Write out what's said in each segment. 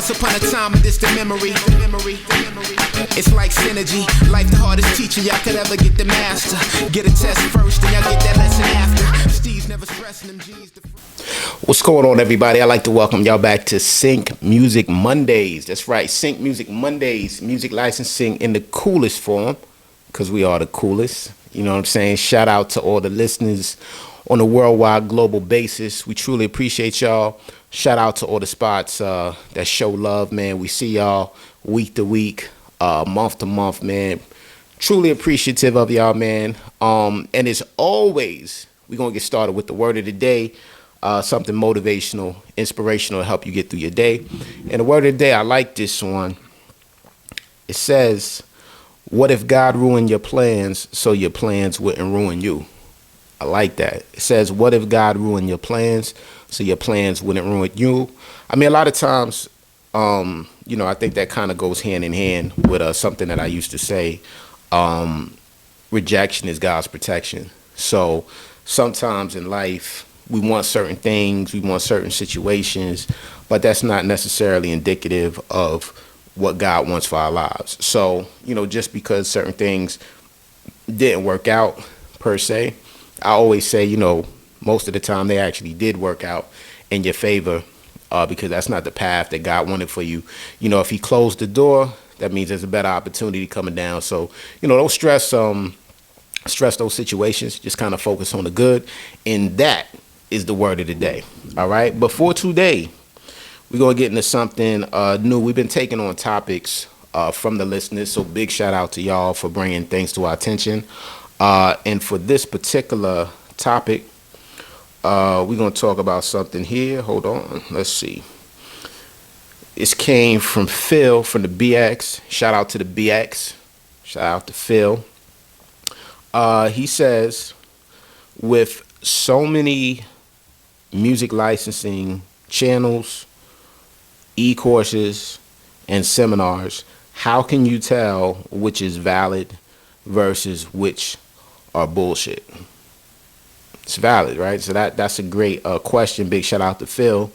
Once upon a time, this the memory. It's like synergy. Life the hardest teacher y'all could ever get the master. Get a test first, and y'all get that lesson after. Steve's never stressing them G's. What's going on, everybody? I'd like to welcome y'all back to Sync Music Mondays. That's right, Sync Music Mondays. Music licensing in the coolest form, because we are the coolest. You know what I'm saying? Shout out to all the listeners on a worldwide global basis. We truly appreciate y'all. Shout out to all the spots that show love, man. We see y'all week to week, month to month, man. Truly appreciative of y'all, man. And as always, we're going to get started with the word of the day. Something motivational, inspirational to help you get through your day. And the word of the day, I like this one. It says, what if God ruined your plans so your plans wouldn't ruin you? I like that. It says, what if God ruined your plans so your plans wouldn't ruin you? I mean, a lot of times, I think that kind of goes hand in hand with something that I used to say. Rejection is God's protection. So sometimes in life, we want certain things, we want certain situations, but that's not necessarily indicative of what God wants for our lives. So, just because certain things didn't work out per se, I always say, most of the time they actually did work out in your favor because that's not the path that God wanted for you. If he closed the door, that means there's a better opportunity coming down. So, don't stress those situations. Just kind of focus on the good. And that is the word of the day. All right. But for today, we're going to get into something new. We've been taking on topics from the listeners. So big shout out to y'all for bringing things to our attention. And for this particular topic, we're going to talk about something here. Hold on. Let's see. This came from Phil from the BX. Shout out to the BX. Shout out to Phil. He says, with so many music licensing channels, e-courses, and seminars, how can you tell which is valid versus which are bullshit? It's valid, right? So that's a great question. Big shout out to Phil.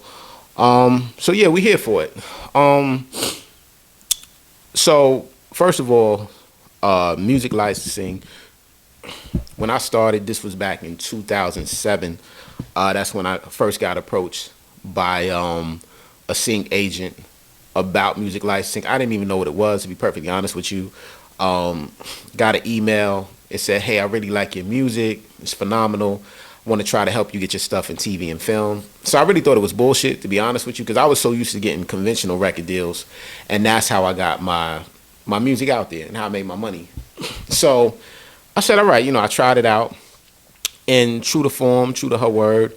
So yeah, we're here for it. So first of all, music licensing. When I started, this was back in 2007. That's when I first got approached by a sync agent about music licensing. I didn't even know what it was, to be perfectly honest with you. Got an email. It said, hey, I really like your music. It's phenomenal. I want to try to help you get your stuff in TV and film. So I really thought it was bullshit, to be honest with you, because I was so used to getting conventional record deals. And that's how I got my music out there and how I made my money. So I said, all right, I tried it out. And true to form, true to her word,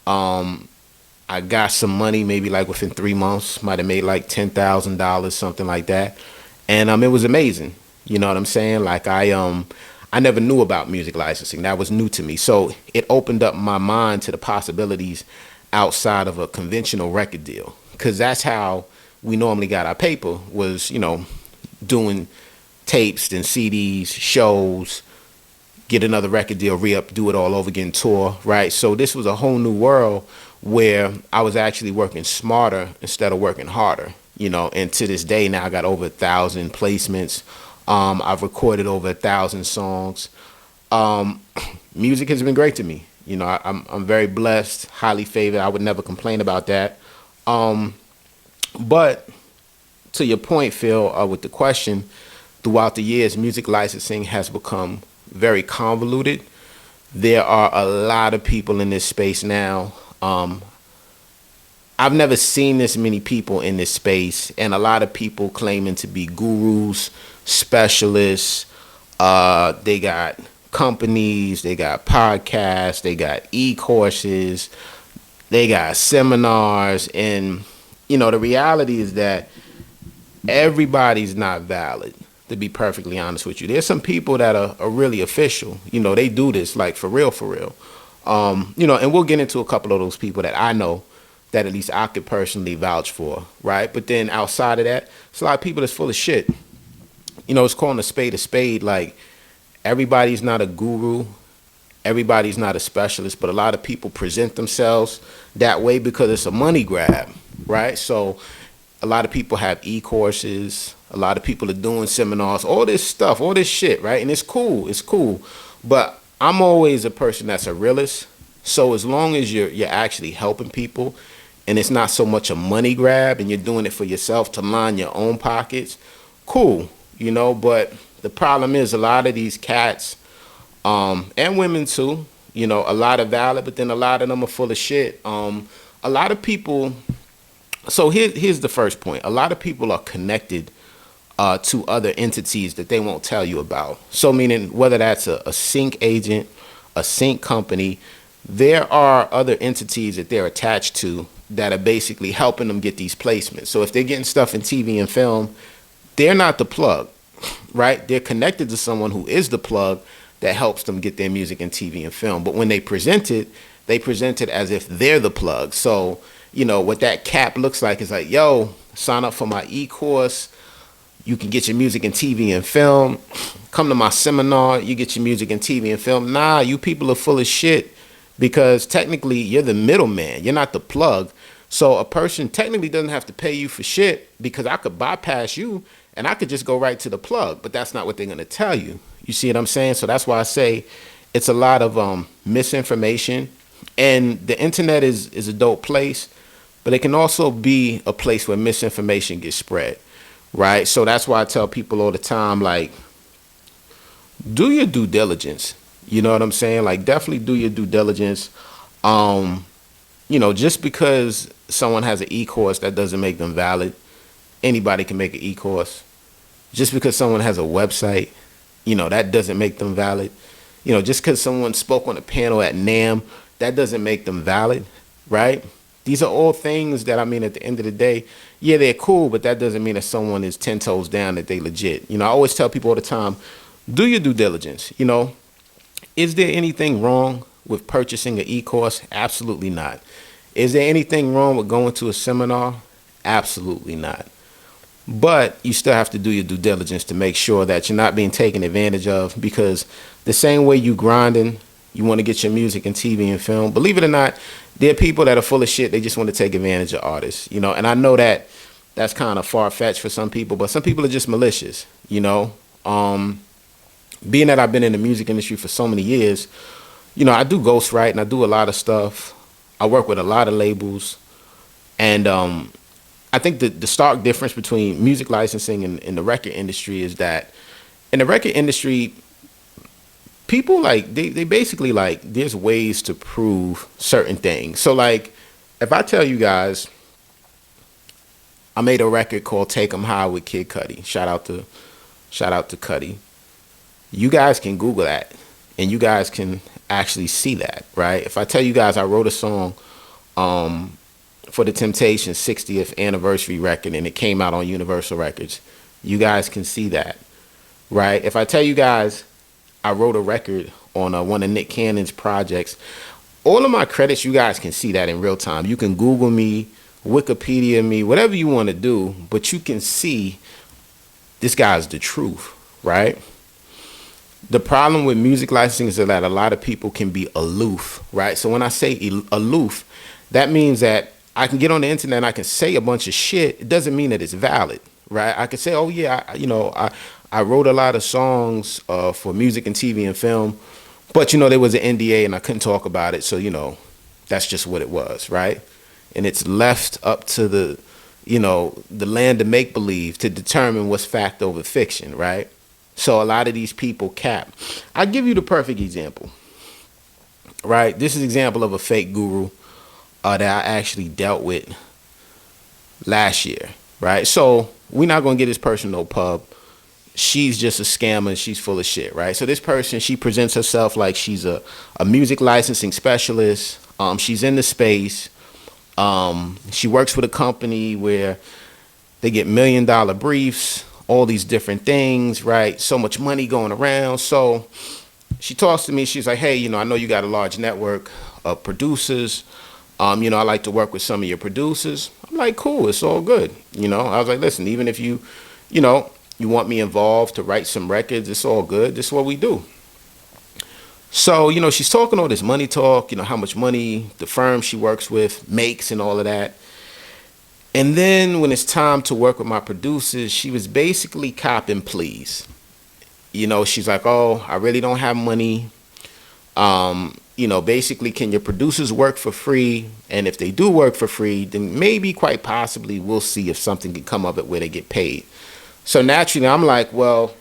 I got some money, maybe like within 3 months, might have made like $10,000, something like that. And it was amazing. You know what I'm saying? Like I never knew about music licensing. That was new to me. So it opened up my mind to the possibilities outside of a conventional record deal. Because that's how we normally got our paper was, doing tapes and CDs, shows, get another record deal, re-up, do it all over again, tour, right? So this was a whole new world where I was actually working smarter instead of working harder, and to this day now I got over 1,000 placements. I've recorded over 1,000 songs. Music has been great to me. I'm very blessed, highly favored. I would never complain about that. But to your point, Phil, with the question, throughout the years, music licensing has become very convoluted. There are a lot of people in this space now. I've never seen this many people in this space, and a lot of people claiming to be gurus, specialists. They got companies, they got podcasts, they got e-courses, they got seminars, and the reality is that everybody's not valid. To be perfectly honest with you, there's some people that are really official. They do this like for real. And we'll get into a couple of those people that I know that at least I could personally vouch for, right? But then outside of that, it's a lot of people that's full of shit. It's calling a spade. Like, everybody's not a guru, everybody's not a specialist, but a lot of people present themselves that way because it's a money grab, right? So A lot of people have e-courses. A lot of people are doing seminars, all this stuff, all this shit, right? And it's cool. It's cool. But I'm always a person that's a realist. So as long as you're actually helping people and it's not so much a money grab and you're doing it for yourself to line your own pockets, cool, you know. But the problem is a lot of these cats, and women too, you know, a lot of valid, but then a lot of them are full of shit. A lot of people, so here's the first point. A lot of people are connected to other entities that they won't tell you about. So meaning whether that's a sync agent, a sync company, there are other entities that they're attached to that are basically helping them get these placements. So if they're getting stuff in TV and film, they're not the plug, right? They're connected to someone who is the plug that helps them get their music in TV and film. But when they present it as if they're the plug. So, you know, what that cap looks like is like, yo, sign up for my e-course. You can get your music in TV and film. Come to my seminar, you get your music in TV and film. Nah, you people are full of shit because technically you're the middleman. You're not the plug. So a person technically doesn't have to pay you for shit because I could bypass you and I could just go right to the plug. But that's not what they're going to tell you. You see what I'm saying? So that's why I say it's a lot of misinformation. And the internet is a dope place, but it can also be a place where misinformation gets spread. Right. So that's why I tell people all the time, like, do your due diligence. You know what I'm saying? Like, definitely do your due diligence. You know, just because someone has an e-course, that doesn't make them valid. Anybody can make an e-course. Just because someone has a website, you know, that doesn't make them valid. You know, just because someone spoke on a panel at NAMM, that doesn't make them valid. Right. These are all things that, I mean, at the end of the day, yeah, they're cool, but that doesn't mean that someone is 10 toes down, that they legit. You know, I always tell people all the time, do your due diligence. You know, is there anything wrong with purchasing an e-course? Absolutely not. Is there anything wrong with going to a seminar? Absolutely not. But you still have to do your due diligence to make sure that you're not being taken advantage of, because the same way you grinding, you want to get your music in TV and film. Believe it or not, there are people that are full of shit. They just want to take advantage of artists, you know. And I know that that's kind of far-fetched for some people, but some people are just malicious, you know. Being that I've been in the music industry for so many years, you know, I do ghostwrite and I do a lot of stuff. I work with a lot of labels. And I think the stark difference between music licensing and the record industry is that in the record industry, people like they basically like there's ways to prove certain things. So like if I tell you guys I made a record called Take 'Em High with Kid Cudi. Shout out to Cudi. You guys can Google that and you guys can actually see that, right? If I tell you guys I wrote a song for the Temptations 60th anniversary record and it came out on Universal Records, you guys can see that, right? If I tell you guys I wrote a record on one of Nick Cannon's projects, all of my credits, you guys can see that in real time. You can Google me, Wikipedia me, whatever you want to do, but you can see this guy's the truth, right? The problem with music licensing is that a lot of people can be aloof, right? So when I say aloof, that means that I can get on the internet and I can say a bunch of shit. It doesn't mean that it's valid, right? I could say, oh yeah, I wrote a lot of songs for music and TV and film, but you know, there was an NDA and I couldn't talk about it. So, you know, that's just what it was, right? And it's left up to the, you know, the land of make-believe to determine what's fact over fiction, right? So a lot of these people cap. I'll give you the perfect example, right? This is an example of a fake guru that I actually dealt with last year, right? So we're not going to get this person no pub. She's just a scammer. She's full of shit, right? So this person, she presents herself like she's a music licensing specialist. She's in the space. She works with a company where they get $1 million briefs, all these different things, right? So much money going around. So she talks to me. She's like, hey, you know, I know you got a large network of producers. You know, I like to work with some of your producers. I'm like, cool, it's all good. You know, I was like, listen, even if you know, you want me involved to write some records, it's all good. This is what we do. So, you know, she's talking all this money talk, you know, how much money the firm she works with makes and all of that. And then when it's time to work with my producers, she was basically cop and please. She's like, oh, I really don't have money. Basically, can your producers work for free? And if they do work for free, then maybe quite possibly we'll see if something can come of it where they get paid. So naturally, I'm like, well,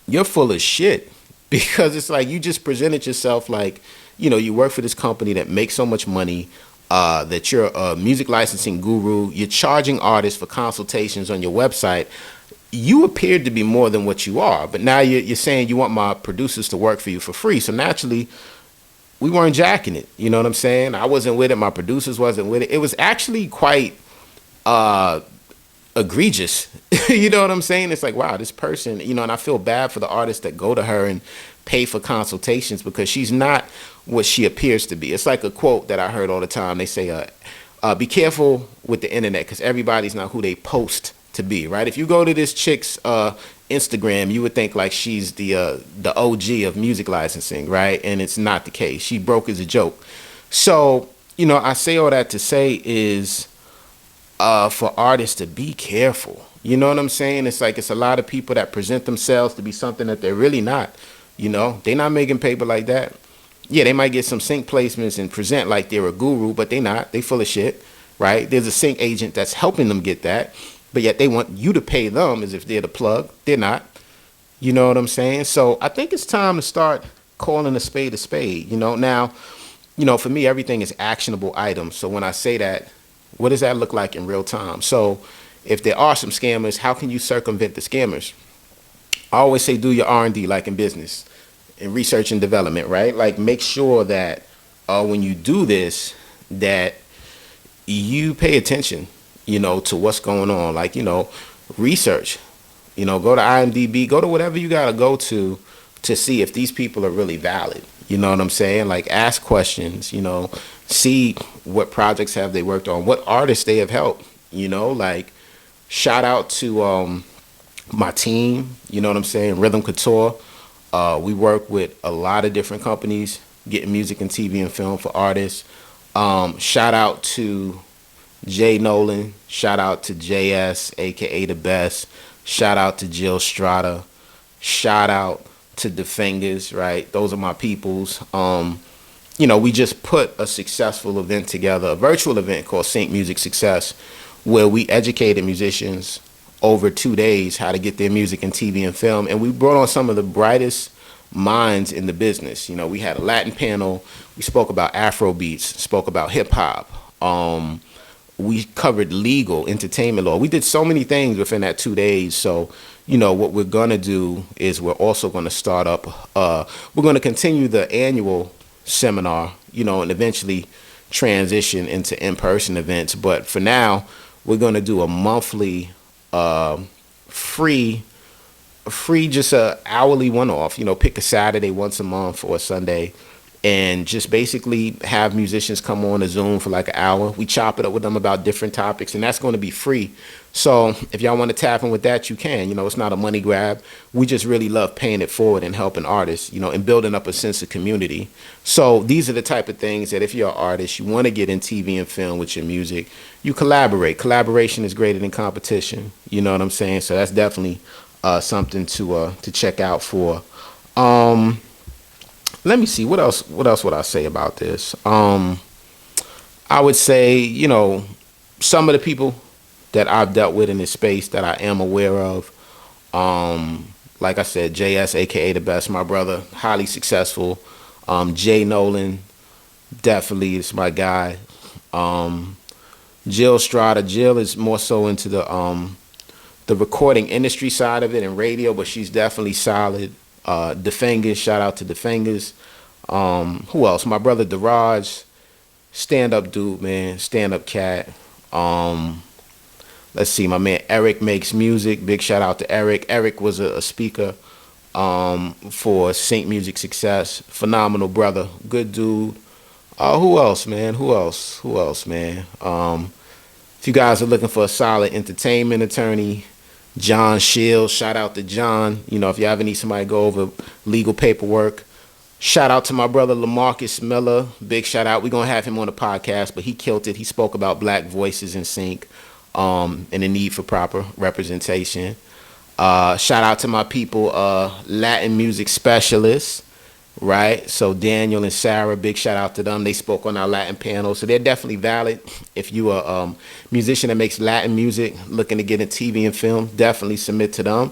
you're full of shit because it's like you just presented yourself like, you work for this company that makes so much money, that you're a music licensing guru, you're charging artists for consultations on your website. You appeared to be more than what you are, but now you're saying you want my producers to work for you for free. So naturally, we weren't jacking it. You know what I'm saying? I wasn't with it. My producers wasn't with it. It was actually quite egregious. You know what I'm saying? It's like, wow, this person, and I feel bad for the artists that go to her and pay for consultations because she's not what she appears to be. It's like a quote that I heard all the time. They say, be careful with the internet because everybody's not who they post to be, right? If you go to this chick's Instagram, you would think like she's the OG of music licensing, right? And it's not the case. She broke as a joke. So, I say all that to say is for artists to be careful. You know what I'm saying? It's like it's a lot of people that present themselves to be something that they're really not. They're not making paper like that. Yeah, they might get some sync placements and present like they're a guru, but they not. They full of shit, right? There's a sync agent that's helping them get that, but yet they want you to pay them as if they're the plug. They're not. You know what I'm saying? So I think it's time to start calling a spade a spade. Now, for me, everything is actionable items. So when I say that, what does that look like in real time? So if there are some scammers, how can you circumvent the scammers? I always say do your R&D like in business, in research and development, right? Like make sure that when you do this, that you pay attention, to what's going on. Like, research, go to IMDb, go to whatever you got to go to see if these people are really valid. You know what I'm saying? Like ask questions, see what projects have they worked on, what artists they have helped, like shout out to my team, you know what I'm saying? Rhythm Couture. We work with a lot of different companies, getting music and TV and film for artists. Shout out to Jay Nolan. Shout out to JS, aka the best. Shout out to Jill Strata. Shout out to the Fingers, right? Those are my peoples. We just put a successful event together, a virtual event called Sync Music Success, where we educated musicians over 2 days how to get their music in TV and film. And we brought on some of the brightest minds in the business. We had a Latin panel. We spoke about Afro beats, spoke about hip hop. We covered legal, entertainment law. We did so many things within that 2 days. So, what we're going to do is we're also going to start up, we're going to continue the annual seminar, and eventually transition into in-person events. But for now, we're going to do a monthly free just a hourly one-off, pick a Saturday once a month or a Sunday and just basically have musicians come on a Zoom for like an hour. We chop it up with them about different topics, and that's going to be free. So if y'all want to tap in with that, you can. It's not a money grab. We just really love paying it forward and helping artists, and building up a sense of community. So these are the type of things that if you're an artist, you want to get in TV and film with your music, you collaborate. Collaboration is greater than competition. You know what I'm saying? So that's definitely something to check out for. Let me see, what else would I say about this? I would say, some of the people that I've dealt with in this space that I am aware of, like I said, JS, aka the best, my brother, highly successful. Jay Nolan, definitely is my guy. Jill Strata. Jill is more so into the recording industry side of it and radio, but she's definitely solid. The Fingers, shout out to the Fingers. Who else? My brother Daraj, stand-up dude, man, stand-up cat. Let's see, my man Eric makes music. Big shout out to Eric. Eric was a speaker for Sync Music Success. Phenomenal brother, good dude. Who else, man? Who else, man? If you guys are looking for a solid entertainment attorney, John Shields, shout out to John. If you ever need somebody to go over legal paperwork, Shout out to my brother Lamarcus Miller. Big shout out. We're gonna have him on the podcast, but he killed it. He spoke about black voices in sync, and the need for proper representation. Shout out to my people, Latin music specialists, right? So Daniel and Sarah, big shout out to them. They spoke on our Latin panel, so they're definitely valid. If you are a musician that makes Latin music, looking to get in TV and film, definitely submit to them.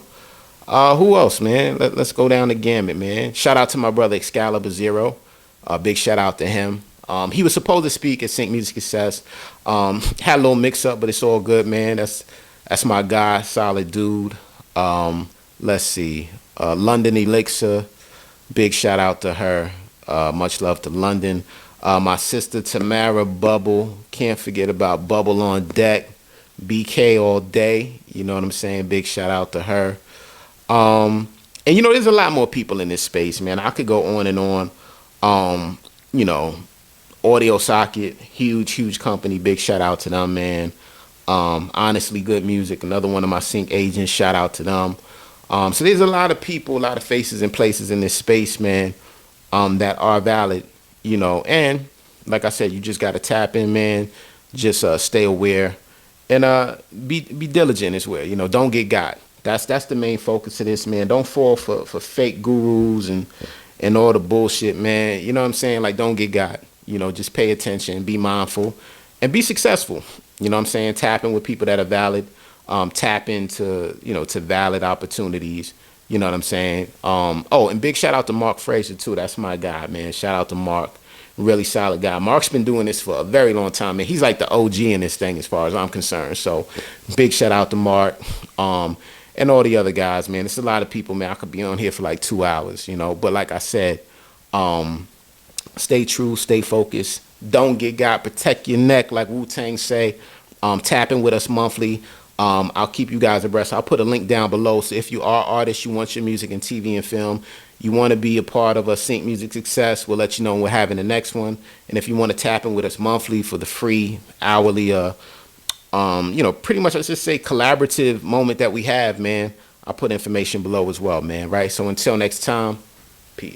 Who else, man? Let's go down the gamut, man. Shout out to my brother Excalibur Zero. Big shout out to him. He was supposed to speak at Sync Music Success. Had a little mix up, but it's all good, man. That's my guy, solid dude. Let's see. London Elixir. Big shout out to her. Much love to London. My sister Tamara Bubble. Can't forget about Bubble on Deck. BK all day. You know what I'm saying? Big shout out to her. And you know, there's a lot more people in this space, man. I could go on and on. You know, Audio Socket, huge company. Big shout out to them, man. Honestly, good music. Another one of my sync agents. Shout out to them. So there's a lot of people, a lot of faces and places in this space, man, that are valid, you know. And like I said, you just got to tap in, man. Just stay aware and be diligent as well. You know, don't get got. That's the main focus of this, man. Don't fall for fake gurus and all the bullshit, man. You know what I'm saying? Like, don't get got. You know, just pay attention, be mindful, and be successful. You know what I'm saying? Tap in with people that are valid. Tap into, you know, to valid opportunities. You know what I'm saying? Oh, and big shout out to Mark Fraser, too. That's my guy, man. Shout out to Mark. Really solid guy. Mark's been doing this for a very long time, man. He's like the OG in this thing as far as I'm concerned. So big shout out to Mark. And all the other guys, man. It's a lot of people, man. I could be on here for like 2 hours, you know. But like I said, stay true, stay focused. Don't get got. Protect your neck, like Wu-Tang say. Tap in with us monthly. I'll keep you guys abreast. I'll put a link down below. So if you are artists, you want your music in TV and film, you want to be a part of a Sync Music Success, we'll let you know when we're having the next one. And if you want to tap in with us monthly for the free hourly, you know, pretty much let's just say collaborative moment that we have, man, I'll put information below as well, man. Right. So until next time.